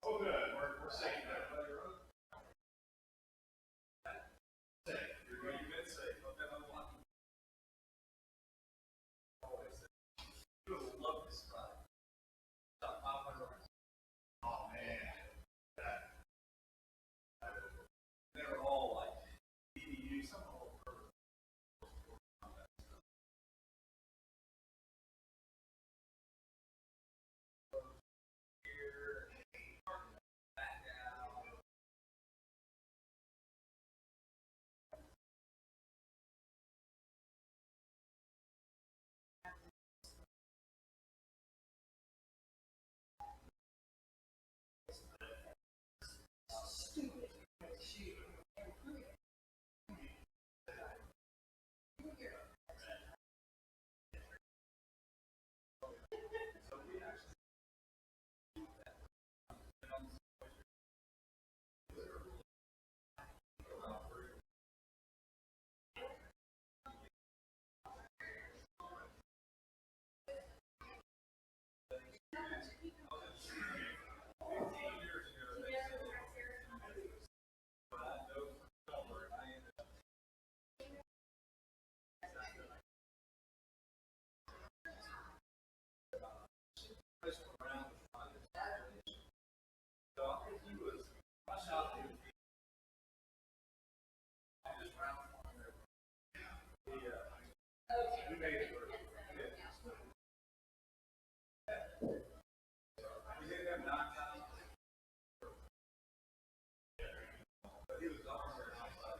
Oh, good. We're safe now. Safe. You've been safe. Okay, I'm one. Always safe. You would love this ride. Top 500. Oh, man. They were all like DVU, some whole purpose. We made it work. We didn't have 9 times. But he was on there outside.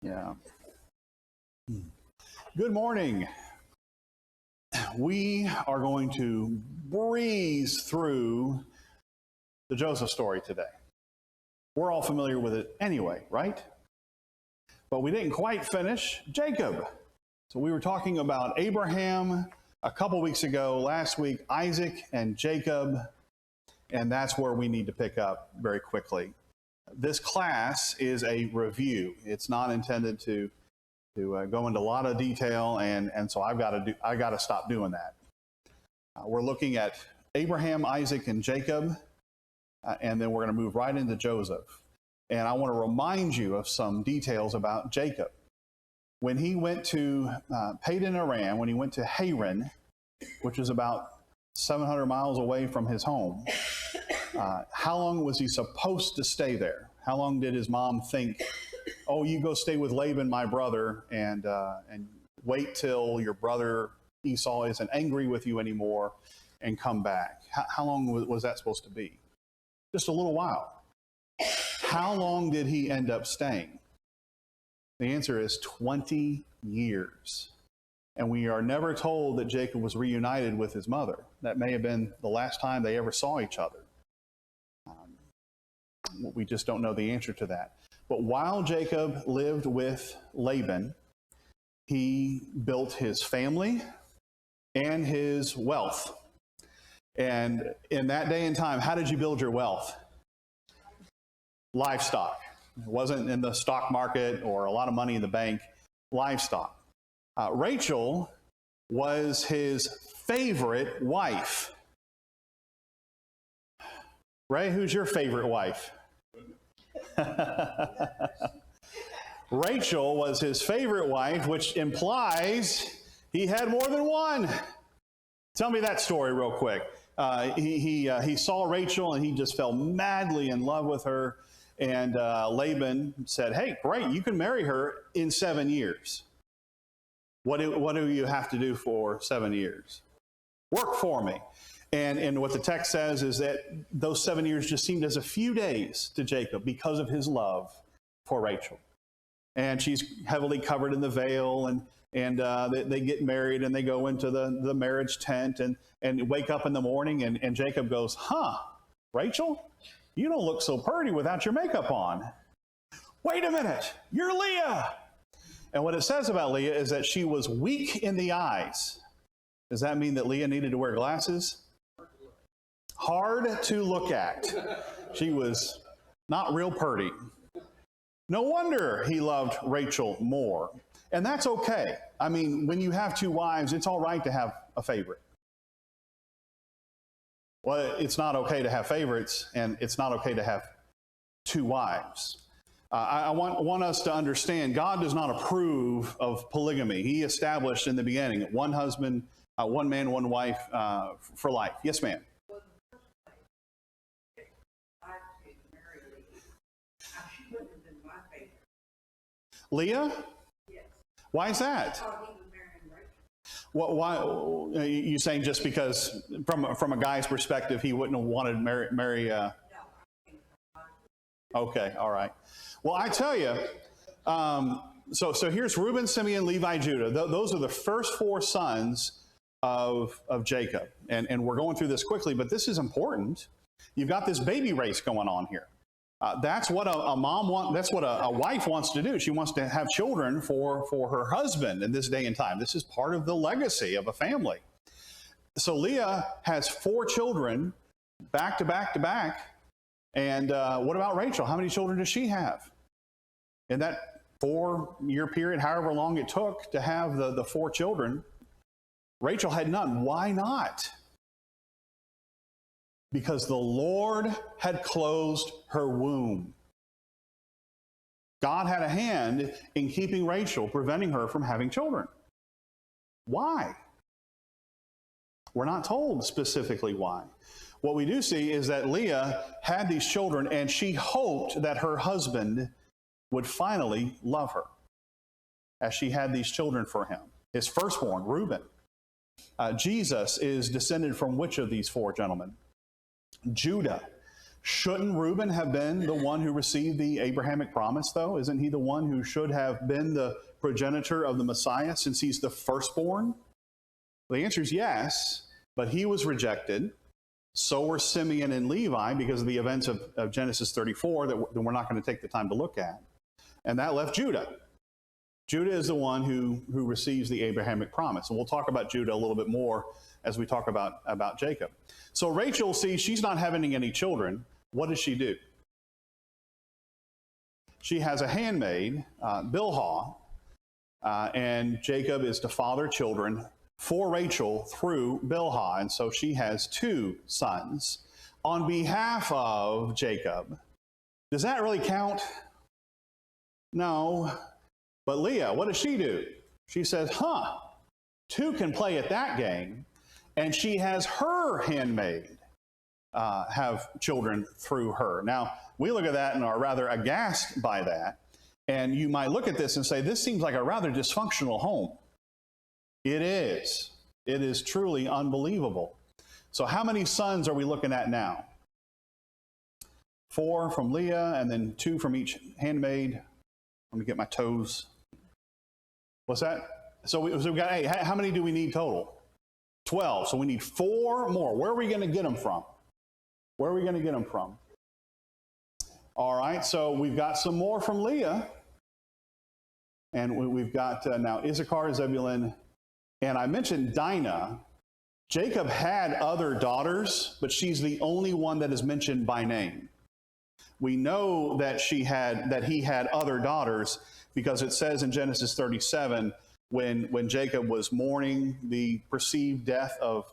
Yeah. Good morning. We are going to breeze through the Joseph story today. We're all familiar with it anyway, right? But we didn't quite finish Jacob. So we were talking about Abraham a couple weeks ago, last week, Isaac and Jacob, and that's where we need to pick up very quickly. This class is a review. It's not intended to go into a lot of detail, and so I got to stop doing that. We're looking at Abraham, Isaac, and Jacob, and then we're going to move right into Joseph. And I want to remind you of some details about Jacob. When he went to Padan Aram, when he went to Haran, which is about 700 miles away from his home, how long was he supposed to stay there? How long did his mom think, oh, you go stay with Laban, my brother, and wait till your brother Esau isn't angry with you anymore and come back? How long was that supposed to be? Just a little while. How long did he end up staying? The answer is 20 years. And we are never told that Jacob was reunited with his mother. That may have been the last time they ever saw each other. We just don't know the answer to that. But while Jacob lived with Laban, he built his family and his wealth. And in that day and time, how did you build your wealth? Livestock. It wasn't in the stock market or a lot of money in the bank. Livestock. Rachel was his favorite wife. Ray, who's your favorite wife? Rachel was his favorite wife, which implies he had more than one. Tell me that story real quick. He saw Rachel and he just fell madly in love with her. And Laban said, hey, great, you can marry her in 7 years. What do you have to do for 7 years? Work for me. And what the text says is that those 7 years just seemed as a few days to Jacob because of his love for Rachel. And she's heavily covered in the veil, and they get married, and they go into the marriage tent and wake up in the morning, and Jacob goes, Rachel, you don't look so pretty without your makeup on. Wait a minute, you're Leah. And what it says about Leah is that she was weak in the eyes. Does that mean that Leah needed to wear glasses? Hard to look at. She was not real pretty. No wonder he loved Rachel more. And that's okay. I mean, when you have two wives, it's all right to have a favorite. Well, it's not okay to have favorites, and it's not okay to have two wives. I want us to understand God does not approve of polygamy. He established in the beginning one husband, one man, one wife for life. Yes, ma'am. Leah? Yes. Why is that? Why you saying just because from a guy's perspective he wouldn't have wanted to marry Okay, all right. Well, I tell you, so here's Reuben, Simeon, Levi, Judah. Those are the first four sons of Jacob. And we're going through this quickly, but this is important. You've got this baby race going on here. That's what a mom wants. That's what a wife wants to do. She wants to have children for her husband in this day and time. This is part of the legacy of a family. So Leah has 4 children back to back to back. And what about Rachel? How many children does she have? In that 4-year period, however long it took to have the 4 children, Rachel had none. Why not? Because the Lord had closed her womb. God had a hand in keeping Rachel, preventing her from having children. Why? We're not told specifically why. What we do see is that Leah had these children, and she hoped that her husband would finally love her as she had these children for him. His firstborn, Reuben. Jesus is descended from which of these 4 gentlemen? Judah. Shouldn't Reuben have been the one who received the Abrahamic promise, though? Isn't he the one who should have been the progenitor of the Messiah since he's the firstborn? Well, the answer is yes, but he was rejected. So were Simeon and Levi because of the events of Genesis 34 that we're not going to take the time to look at. And that left Judah. Judah is the one who receives the Abrahamic promise. And we'll talk about Judah a little bit more as we talk about Jacob. So Rachel sees she's not having any children. What does she do? She has a handmaid, Bilhah, and Jacob is to father children for Rachel through Bilhah. And so she has 2 sons on behalf of Jacob. Does that really count? No. But Leah, what does she do? She says, 2 can play at that game. And she has her handmaid have children through her. Now, we look at that and are rather aghast by that. And you might look at this and say, this seems like a rather dysfunctional home. It is. It is truly unbelievable. So how many sons are we looking at now? 4 from Leah and then 2 from each handmaid. Let me get my toes. What's that? So we've got 8. How many do we need total? 12. So we need 4 more. Where are we going to get them from? Where are we going to get them from? All right, so we've got some more from Leah. And we've got now Issachar, Zebulun, and I mentioned Dinah. Jacob had other daughters, but she's the only one that is mentioned by name. We know that he had other daughters because it says in Genesis 37, when Jacob was mourning the perceived death of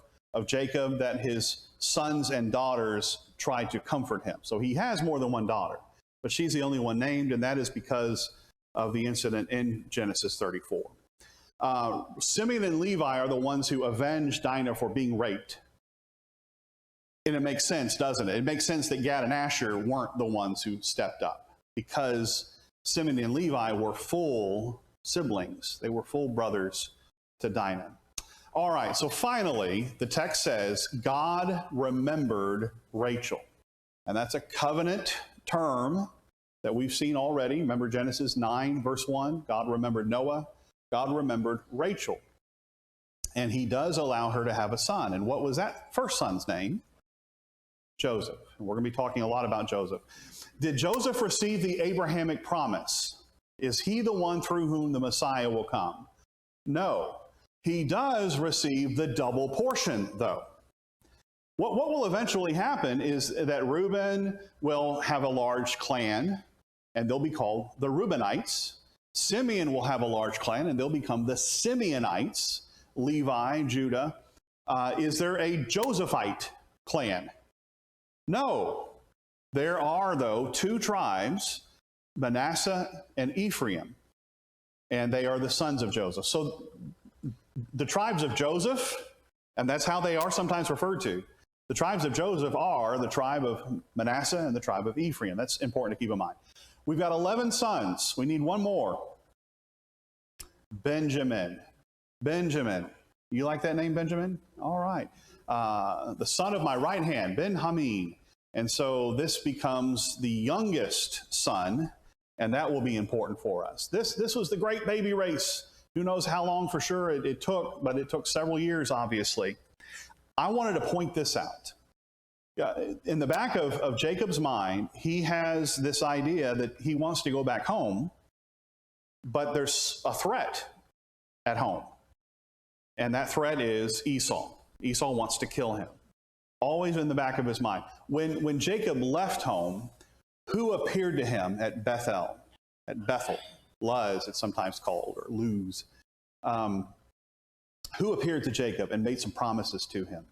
Jacob, that his sons and daughters tried to comfort him. So he has more than one daughter, but she's the only one named, and that is because of the incident in Genesis 34. Simeon and Levi are the ones who avenged Dinah for being raped. And it makes sense, doesn't it? It makes sense that Gad and Asher weren't the ones who stepped up because Simeon and Levi were full siblings. They were full brothers to Dinah. All right, so finally, the text says, God remembered Rachel. And that's a covenant term that we've seen already. Remember Genesis 9, verse 1, God remembered Noah. God remembered Rachel. And he does allow her to have a son. And what was that first son's name? Joseph. And we're going to be talking a lot about Joseph. Did Joseph receive the Abrahamic promise? Is he the one through whom the Messiah will come? No. He does receive the double portion, though. What will eventually happen is that Reuben will have a large clan, and they'll be called the Reubenites. Simeon will have a large clan, and they'll become the Simeonites. Levi, Judah. Is there a Josephite clan? No. There are, though, 2 tribes, Manasseh and Ephraim, and they are the sons of Joseph. So the tribes of Joseph, and that's how they are sometimes referred to, the tribes of Joseph are the tribe of Manasseh and the tribe of Ephraim. That's important to keep in mind. We've got 11 sons. We need one more. Benjamin. Benjamin. You like that name, Benjamin? All right. The son of my right hand, Ben-Hameen. And so this becomes the youngest son, and that will be important for us. This was the great baby race. Who knows how long for sure it took, but it took several years, obviously. I wanted to point this out. In the back of Jacob's mind, he has this idea that he wants to go back home, but there's a threat at home. And that threat is Esau. Esau wants to kill him. Always in the back of his mind. When Jacob left home, who appeared to him at Bethel? At Bethel. Luz, it's sometimes called, or Luz. Who appeared to Jacob and made some promises to him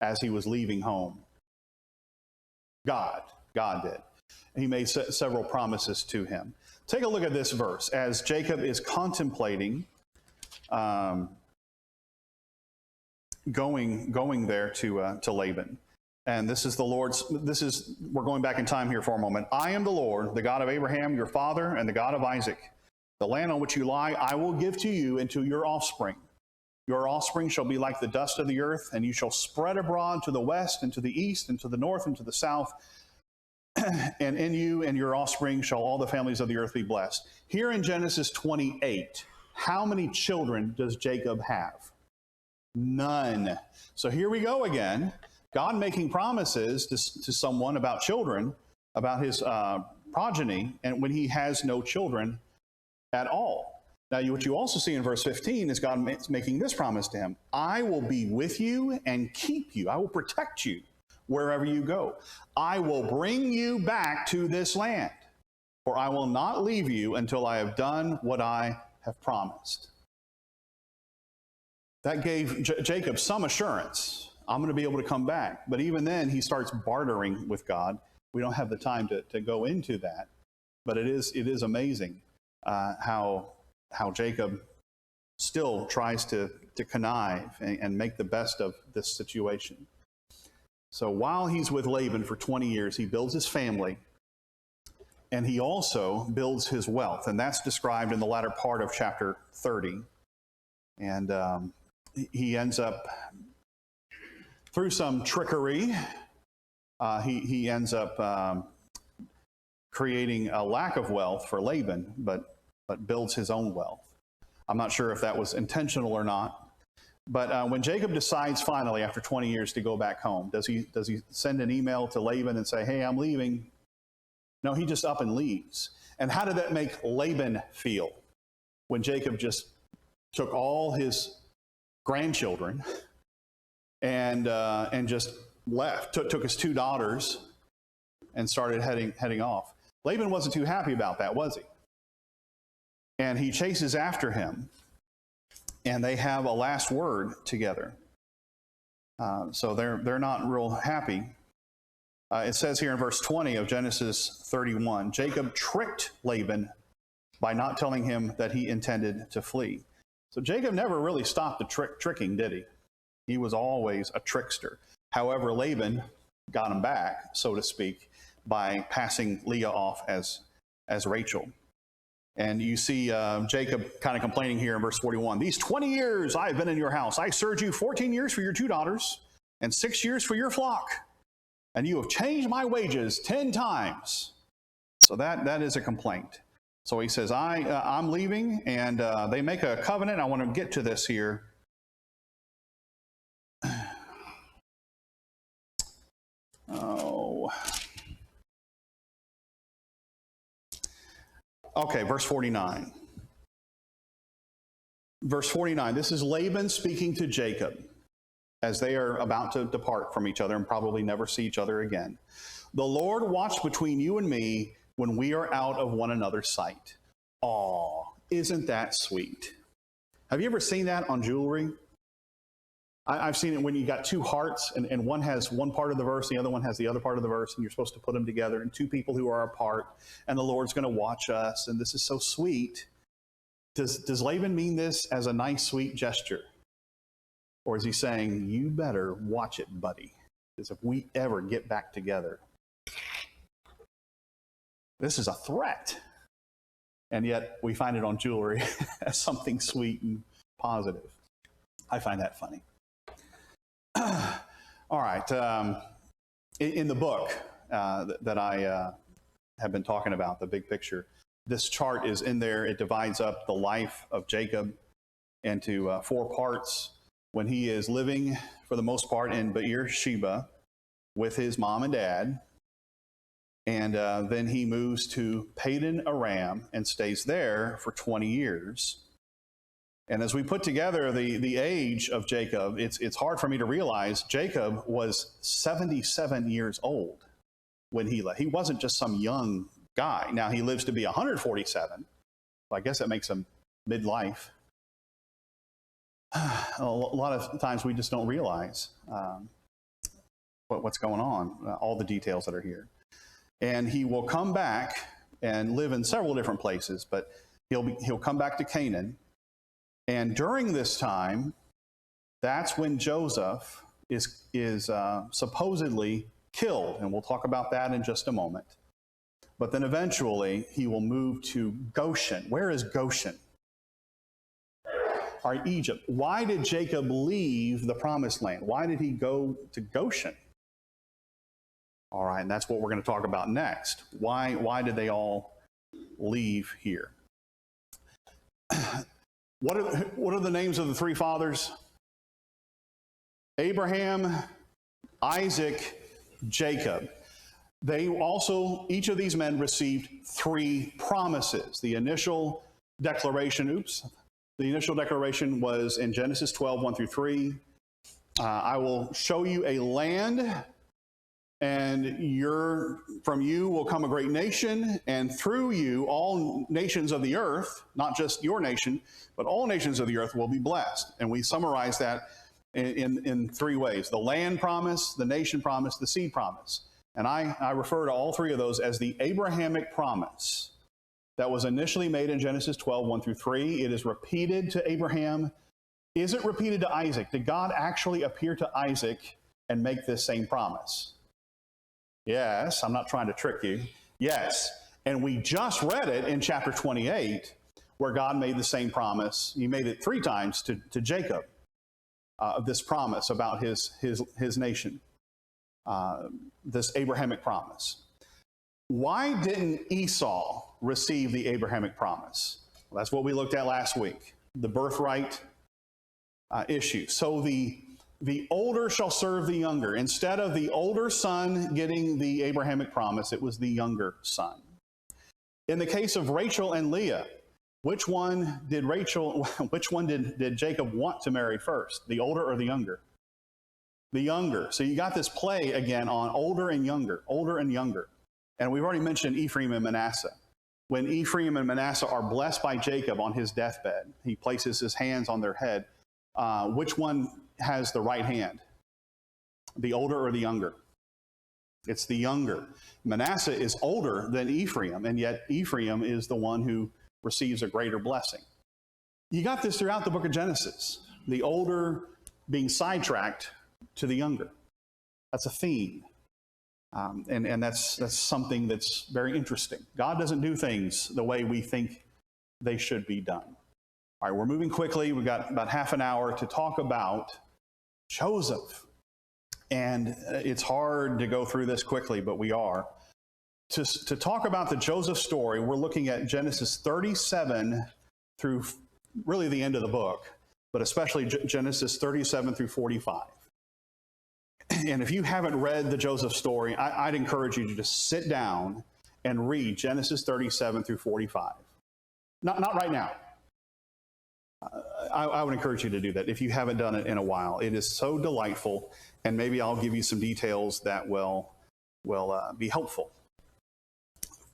as he was leaving home? God. God did. He made several promises to him. Take a look at this verse as Jacob is contemplating going there to Laban. And this is the Lord's, we're going back in time here for a moment. I am the Lord, the God of Abraham, your father, and the God of Isaac. The land on which you lie, I will give to you and to your offspring. Your offspring shall be like the dust of the earth, and you shall spread abroad to the west and to the east and to the north and to the south. and in you and your offspring shall all the families of the earth be blessed. Here in Genesis 28, how many children does Jacob have? None. So here we go again. God making promises to someone about children, about his progeny, and when he has no children at all. Now, what you also see in verse 15 is God making this promise to him: I will be with you and keep you. I will protect you wherever you go. I will bring you back to this land, for I will not leave you until I have done what I have promised. That gave Jacob some assurance. I'm going to be able to come back. But even then, he starts bartering with God. We don't have the time to go into that. But it is amazing how Jacob still tries to connive and make the best of this situation. So while he's with Laban for 20 years, he builds his family, and he also builds his wealth. And that's described in the latter part of chapter 30. And he ends up, through some trickery, he ends up creating a lack of wealth for Laban, but builds his own wealth. I'm not sure if that was intentional or not. But when Jacob decides finally, after 20 years, to go back home, does he send an email to Laban and say, hey, I'm leaving? No, he just up and leaves. And how did that make Laban feel when Jacob just took all his grandchildren and just left, took his 2 daughters and started heading off? Laban wasn't too happy about that, was he? And he chases after him, and they have a last word together. So they're not real happy. It says here in verse 20 of Genesis 31, Jacob tricked Laban by not telling him that he intended to flee. So Jacob never really stopped the tricking, did he? He was always a trickster. However, Laban got him back, so to speak, by passing Leah off as Rachel. And you see Jacob kind of complaining here in verse 41. These 20 years I have been in your house. I served you 14 years for your 2 daughters and 6 years for your flock. And you have changed my wages 10 times. So that is a complaint. So he says, I'm leaving, and they make a covenant. I want to get to this here. Oh. Okay, verse 49. Verse 49, this is Laban speaking to Jacob as they are about to depart from each other and probably never see each other again. The Lord watch between you and me when we are out of one another's sight. Aw, isn't that sweet? Have you ever seen that on jewelry? I've seen it when you got 2 hearts, and one has one part of the verse, the other one has the other part of the verse, and you're supposed to put them together, and 2 people who are apart, and the Lord's going to watch us, and this is so sweet. Does Laban mean this as a nice, sweet gesture? Or is he saying, you better watch it, buddy, because if we ever get back together, this is a threat. And yet we find it on jewelry as something sweet and positive. I find that funny. All right. In the book that I have been talking about, the big picture, this chart is in there. It divides up the life of Jacob into 4 parts. When he is living, for the most part, in Beersheba with his mom and dad. And then he moves to Padan Aram and stays there for 20 years. And as we put together the age of Jacob, it's hard for me to realize Jacob was 77 years old when he left. He wasn't just some young guy. Now he lives to be 147. So I guess that makes him midlife. A lot of times we just don't realize what's going on, all the details that are here. And he will come back and live in several different places, but he'll come back to Canaan. And during this time, that's when Joseph is supposedly killed, and we'll talk about that in just a moment. But then eventually he will move to Goshen. Where is Goshen? Or Egypt. Why did Jacob leave the promised land? Why did he go to Goshen? All right, and that's what we're going to talk about next. Why did they all leave here? What are the names of the three fathers? Abraham, Isaac, Jacob. They also, each of these men received three promises. The initial declaration, the initial declaration was in Genesis 12, 1 through 3. I will show you a land, and from you will come a great nation, and through you all nations of the earth, not just your nation, but all nations of the earth will be blessed. And we summarize that in three ways: the land promise, the nation promise, the seed promise. And I refer to all three of those as the Abrahamic promise that was initially made in Genesis 12, 1 through 3. It is repeated to Abraham. Is it repeated to Isaac? Did God actually appear to Isaac and make this same promise? Yes, I'm not trying to trick you. Yes, and we just read it in chapter 28, where God made the same promise. He made it three times to Jacob, this promise about his nation, this Abrahamic promise. Why didn't Esau receive the Abrahamic promise? Well, that's what we looked at last week, the birthright issue. So the older shall serve the younger. Instead of the older son getting the Abrahamic promise, it was the younger son. In the case of Rachel and Leah, which one did Jacob want to marry first, the older or the younger? The younger. So you got this play again on older and younger, older and younger. And we've already mentioned Ephraim and Manasseh. When Ephraim and Manasseh are blessed by Jacob on his deathbed, he places his hands on their head. Which one has the right hand? The older or the younger? It's the younger. Manasseh is older than Ephraim, and yet Ephraim is the one who receives a greater blessing. You got this throughout the book of Genesis, the older being sidetracked to the younger. That's a theme. And that's something that's very interesting. God doesn't do things the way we think they should be done. All right, we're moving quickly. We've got about half an hour to talk about Joseph. And it's hard to go through this quickly, but we are. To talk about the Joseph story, we're looking at Genesis 37 through really the end of the book, but especially Genesis 37 through 45. And if you haven't read the Joseph story, I'd encourage you to just sit down and read Genesis 37 through 45. Not right now. I would encourage you to do that if you haven't done it in a while. It is so delightful, and maybe I'll give you some details that will be helpful.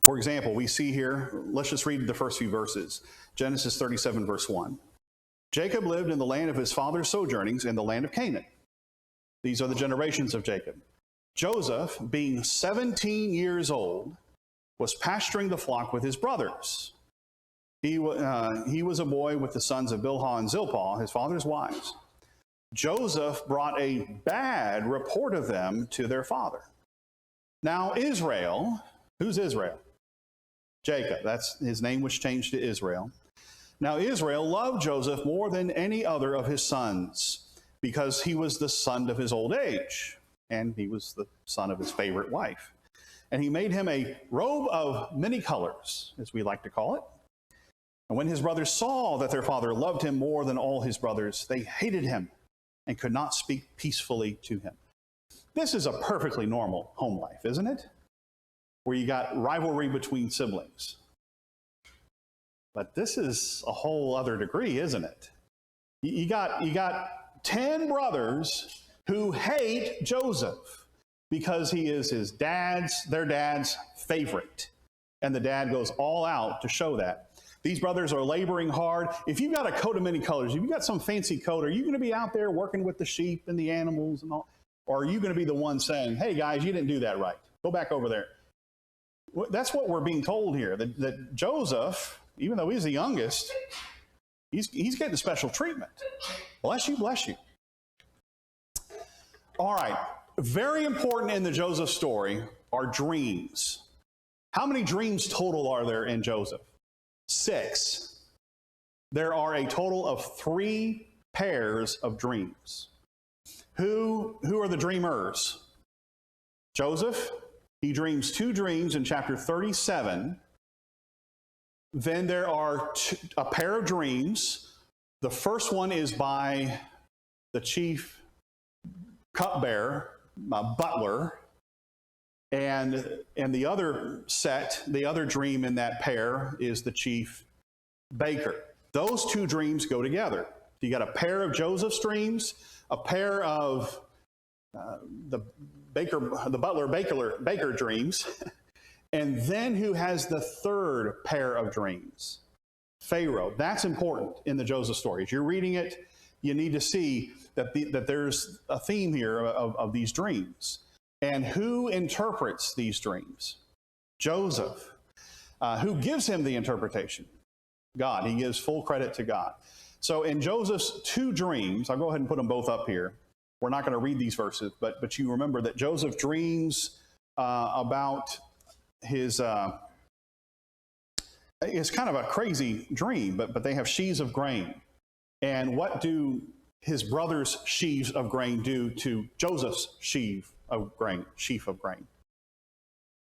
For example, we see here, let's just read the first few verses. Genesis 37, verse 1. Jacob lived in the land of his father's sojournings in the land of Canaan. These are the generations of Jacob. Joseph, being 17 years old, was pasturing the flock with his brothers. He was a boy with the sons of Bilhah and Zilpah, his father's wives. Joseph brought a bad report of them to their father. Now Israel, who's Israel? Jacob, that's his name was changed to Israel. Now Israel loved Joseph more than any other of his sons, because he was the son of his old age, and he was the son of his favorite wife. And he made him a robe of many colors, as we like to call it. And when his brothers saw that their father loved him more than all his brothers, they hated him and could not speak peacefully to him. This is a perfectly normal home life, isn't it? Where you got rivalry between siblings. But this is a whole other degree, isn't it? You got 10 brothers who hate Joseph because he is their dad's favorite. And the dad goes all out to show that. These brothers are laboring hard. If you've got a coat of many colors, if you've got some fancy coat, are you going to be out there working with the sheep and the animals and all? Or are you going to be the one saying, hey guys, you didn't do that right. Go back over there. That's what we're being told here, that Joseph, even though he's the youngest, he's getting special treatment. Bless you, bless you. All right, very important in the Joseph story are dreams. How many dreams total are there in Joseph? 6. There are a total of 3 pairs of dreams. Who are the dreamers? Joseph He dreams two dreams in chapter 37. Then there are a pair of dreams. The first one is by the chief cupbearer, butler, and the other set, the other dream in that pair is the chief baker. Those two dreams go together. You got a pair of Joseph's dreams, a pair of the butler baker dreams, and then who has the third pair of dreams? Pharaoh. That's important in the Joseph story. As you're reading it, you need to see that there's a theme here of these dreams. And who interprets these dreams? Joseph. Who gives him the interpretation? God. He gives full credit to God. So in Joseph's two dreams, I'll go ahead and put them both up here. We're not going to read these verses, but you remember that Joseph dreams about his, it's kind of a crazy dream, but they have sheaves of grain. And what do his brother's sheaves of grain do to Joseph's sheaf of grain?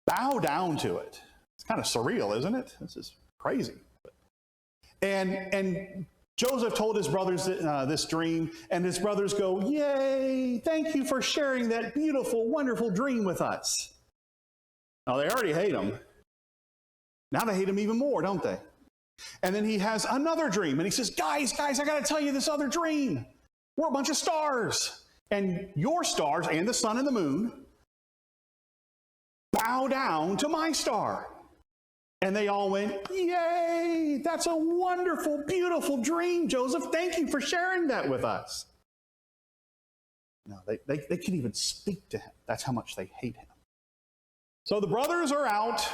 Bow down to it. It's kind of surreal, isn't it? This is crazy. And Joseph told his brothers this dream, and his brothers go, "Yay, thank you for sharing that beautiful, wonderful dream with us." Now, they already hate him. Now they hate him even more, don't they? And then he has another dream, and he says, guys, I got to tell you this other dream. We're a bunch of stars, and your stars and the sun and the moon bow down to my star. And they all went, "Yay, that's a wonderful, beautiful dream, Joseph. Thank you for sharing that with us." No, they can't even speak to him. That's how much they hate him. So the brothers are out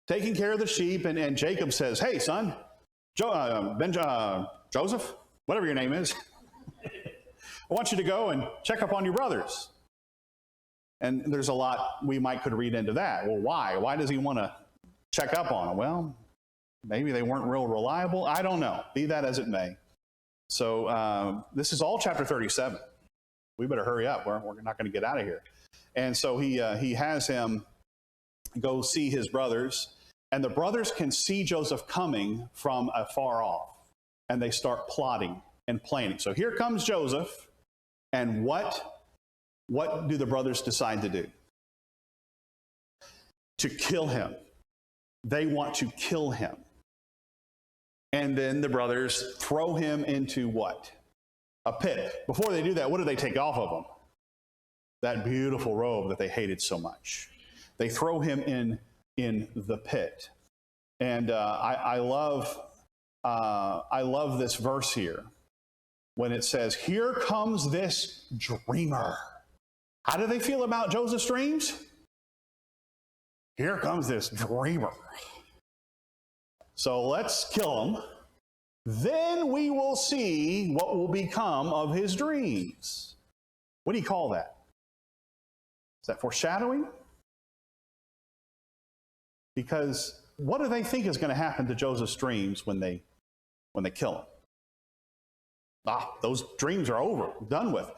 taking care of the sheep, and Jacob says, "Hey, son, Joseph, whatever your name is, I want you to go and check up on your brothers." And there's a lot we could read into that. Well, why? Why does he want to check up on them? Well, maybe they weren't real reliable. I don't know. Be that as it may. So this is all chapter 37. We better hurry up. We're not going to get out of here. And so he has him go see his brothers, and the brothers can see Joseph coming from afar off, and they start plotting and planning. So here comes Joseph, and what do the brothers decide to do? To kill him. They want to kill him. And then the brothers throw him into what? A pit. Before they do that, what do they take off of him? That beautiful robe that they hated so much. They throw him in the pit. And I love this verse here when it says, "Here comes this dreamer." How do they feel about Joseph's dreams? Here comes this dreamer. So let's kill him. Then we will see what will become of his dreams. What do you call that? Is that foreshadowing? Because what do they think is going to happen to Joseph's dreams when they kill him? Those dreams are over, done with.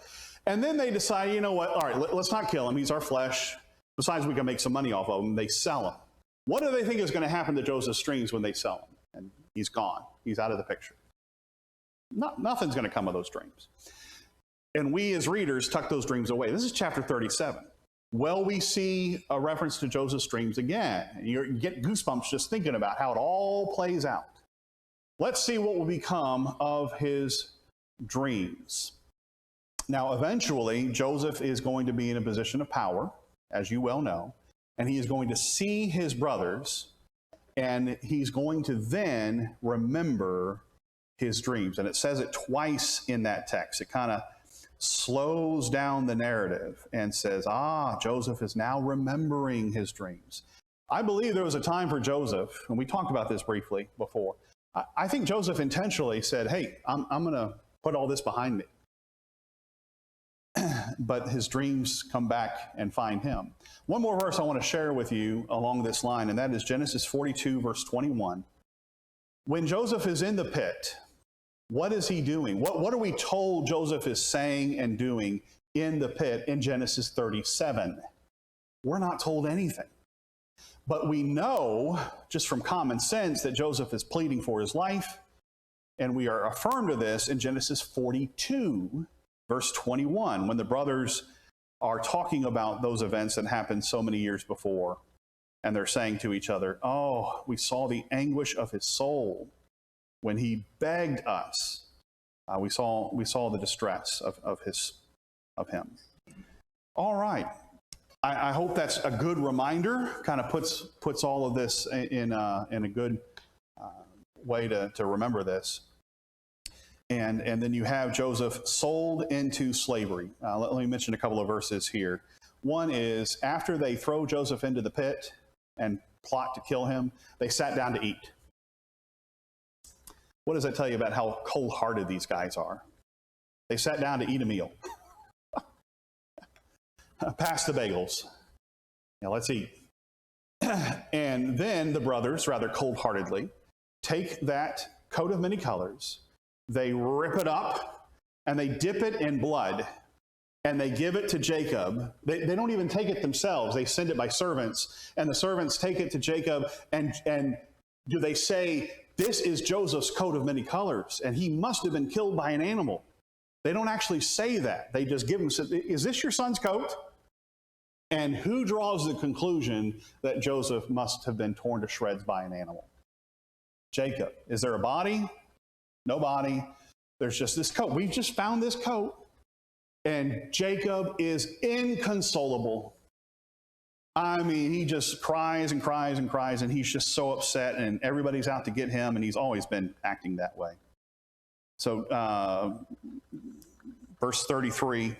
And then they decide, you know what? All right, let's not kill him. He's our flesh. Besides, we can make some money off of him. They sell him. What do they think is going to happen to Joseph's dreams when they sell him? And he's gone. He's out of the picture. Nothing's going to come of those dreams. And we as readers tuck those dreams away. This is chapter 37. Well, we see a reference to Joseph's dreams again. And you get goosebumps just thinking about how it all plays out. Let's see what will become of his dreams. Now, eventually, Joseph is going to be in a position of power, as you well know, and he is going to see his brothers, and he's going to then remember his dreams. And it says it twice in that text. It kind of slows down the narrative and says, Joseph is now remembering his dreams. I believe there was a time for Joseph, and we talked about this briefly before. I think Joseph intentionally said, hey, I'm going to put all this behind me. But his dreams come back and find him. One more verse I want to share with you along this line, and that is Genesis 42, verse 21. When Joseph is in the pit, what is he doing? What are we told Joseph is saying and doing in the pit in Genesis 37? We're not told anything. But we know, just from common sense, that Joseph is pleading for his life, and we are affirmed of this in Genesis 42, verse 21, when the brothers are talking about those events that happened so many years before, and they're saying to each other, oh, we saw the anguish of his soul when he begged us. We saw the distress of him. All right. I hope that's a good reminder, kind of puts all of this in a good way to remember this. And then you have Joseph sold into slavery. Let me mention a couple of verses here. One is, after they throw Joseph into the pit and plot to kill him, they sat down to eat. What does that tell you about how cold-hearted these guys are? They sat down to eat a meal. Pass the bagels. Now let's eat. And then the brothers, rather cold-heartedly, take that coat of many colors, they rip it up, and they dip it in blood, and they give it to Jacob. They don't even take it themselves. They send it by servants, and the servants take it to Jacob, and do they say, this is Joseph's coat of many colors, and he must have been killed by an animal. They don't actually say that. They just give him, is this your son's coat? And who draws the conclusion that Joseph must have been torn to shreds by an animal? Jacob. Is there a body? No body. There's just this coat. We've just found this coat. And Jacob is inconsolable. I mean, he just cries and cries and cries, and he's just so upset, and everybody's out to get him, and he's always been acting that way. So, verse 33,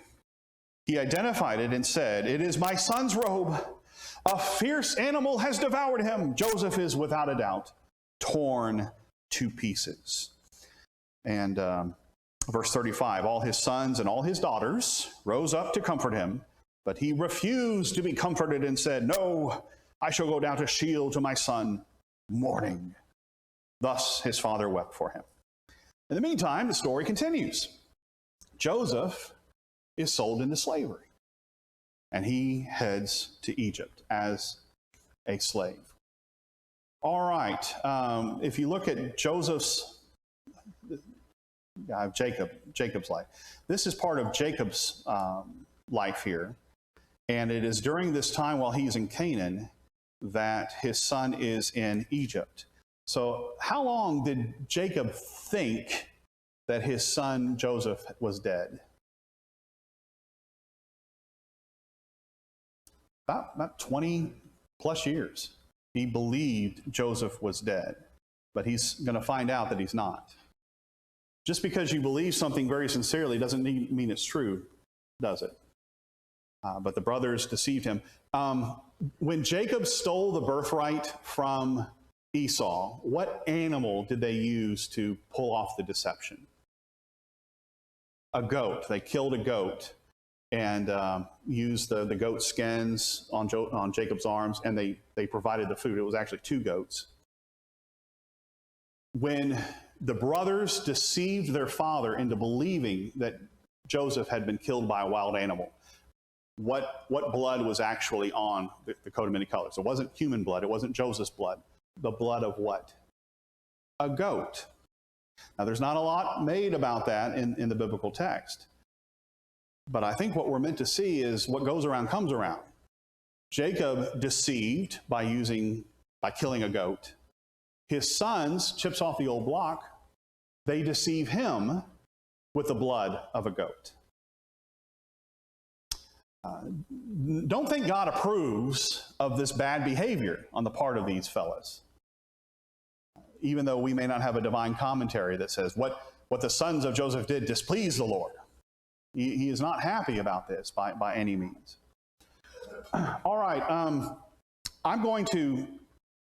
he identified it and said, it is my son's robe. A fierce animal has devoured him. Joseph is, without a doubt, torn to pieces. And verse 35, all his sons and all his daughters rose up to comfort him, but he refused to be comforted and said, no, I shall go down to Sheol to my son, mourning. Thus his father wept for him. In the meantime, the story continues. Joseph is sold into slavery, and he heads to Egypt as a slave. All right, if you look at Jacob's life, this is part of Jacob's life here, and it is during this time while he's in Canaan that his son is in Egypt. So how long did Jacob think that his son Joseph was dead? About 20 plus years. He believed Joseph was dead, but he's going to find out that he's not. Just because you believe something very sincerely doesn't mean it's true, does it? But the brothers deceived him. When Jacob stole the birthright from Esau, what animal did they use to pull off the deception? A goat. They killed a goat and used the goat skins on Jacob's arms, and they provided the food. It was actually 2 goats. When the brothers deceived their father into believing that Joseph had been killed by a wild animal, what blood was actually on the coat of many colors? It wasn't human blood. It wasn't Joseph's blood. The blood of what? A goat. Now, there's not a lot made about that in the biblical text. But I think what we're meant to see is what goes around comes around. Jacob deceived by killing a goat. His sons, chips off the old block, they deceive him with the blood of a goat. Don't think God approves of this bad behavior on the part of these fellas. Even though we may not have a divine commentary that says what the sons of Joseph did displeased the Lord. He is not happy about this by any means. All right, I'm going to